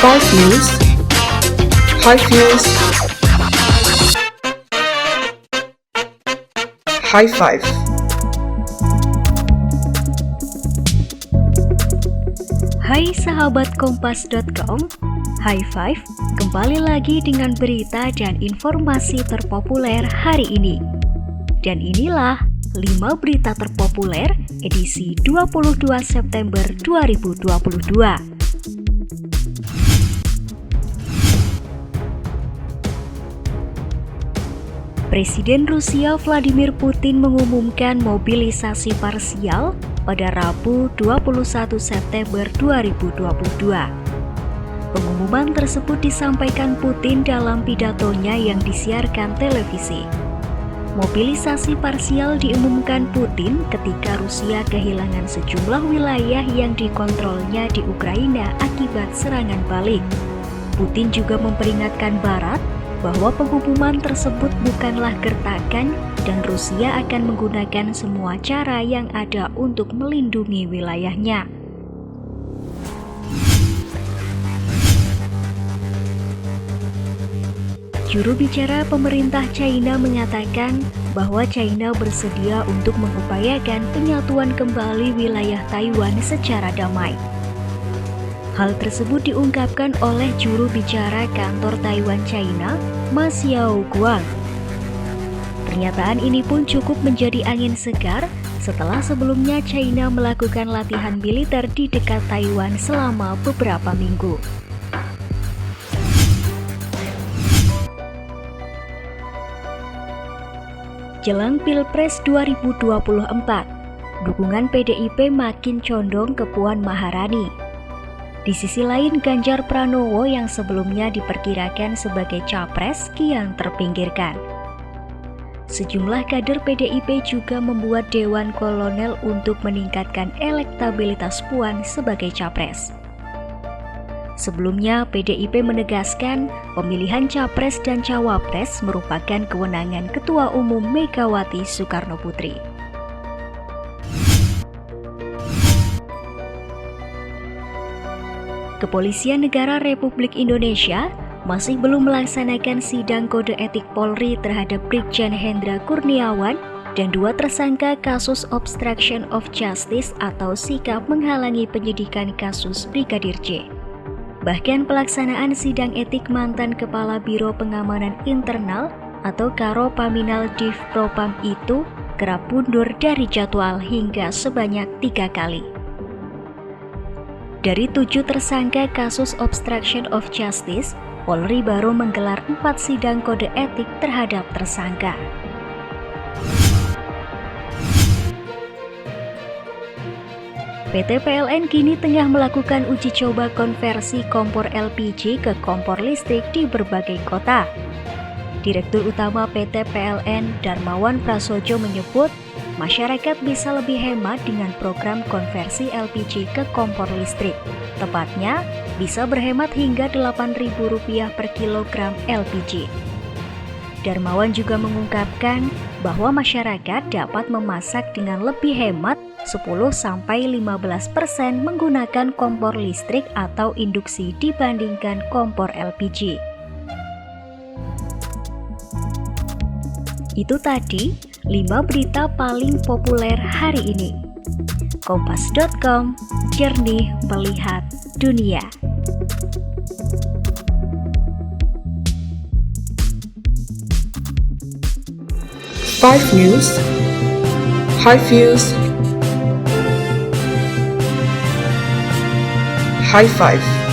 Five News, High Views, High Five. Hai sahabat kompas.com, High Five kembali lagi dengan berita dan informasi terpopuler hari ini. Dan inilah 5 berita terpopuler edisi 22 September 2022. Presiden Rusia Vladimir Putin mengumumkan mobilisasi parsial pada Rabu 21 September 2022. Pengumuman tersebut disampaikan Putin dalam pidatonya yang disiarkan televisi. Mobilisasi parsial diumumkan Putin ketika Rusia kehilangan sejumlah wilayah yang dikontrolnya di Ukraina akibat serangan balik. Putin juga memperingatkan Barat bahwa pengumuman tersebut bukanlah gertakan dan Rusia akan menggunakan semua cara yang ada untuk melindungi wilayahnya. Juru bicara pemerintah China mengatakan bahwa China bersedia untuk mengupayakan penyatuan kembali wilayah Taiwan secara damai. Hal tersebut diungkapkan oleh juru bicara kantor Taiwan China, Ma Xiaoguang. Pernyataan ini pun cukup menjadi angin segar setelah sebelumnya China melakukan latihan militer di dekat Taiwan selama beberapa minggu. Jelang Pilpres 2024, dukungan PDIP makin condong ke Puan Maharani. Di sisi lain, Ganjar Pranowo yang sebelumnya diperkirakan sebagai capres kian terpinggirkan. Sejumlah kader PDIP juga membuat dewan kolonel untuk meningkatkan elektabilitas Puan sebagai capres. Sebelumnya, PDIP menegaskan pemilihan capres dan cawapres merupakan kewenangan Ketua Umum Megawati Soekarnoputri. Kepolisian Negara Republik Indonesia masih belum melaksanakan sidang kode etik Polri terhadap Brigjen Hendra Kurniawan dan 2 tersangka kasus obstruction of justice atau sikap menghalangi penyidikan kasus Brigadir J. Bahkan pelaksanaan sidang etik mantan Kepala Biro Pengamanan Internal atau Karo Paminal Div Propam itu kerap mundur dari jadwal hingga sebanyak 3 kali. Dari 7 tersangka kasus obstruction of justice, Polri baru menggelar 4 sidang kode etik terhadap tersangka. PT PLN kini tengah melakukan uji coba konversi kompor LPG ke kompor listrik di berbagai kota. Direktur Utama PT PLN Darmawan Prasojo menyebut, masyarakat bisa lebih hemat dengan program konversi LPG ke kompor listrik. Tepatnya, bisa berhemat hingga Rp8.000 per kilogram LPG. Darmawan juga mengungkapkan bahwa masyarakat dapat memasak dengan lebih hemat 10-15% menggunakan kompor listrik atau induksi dibandingkan kompor LPG. Itu tadi 5 berita paling populer hari ini. Kompas.com, jernih melihat dunia. Five News, High Views, High Five.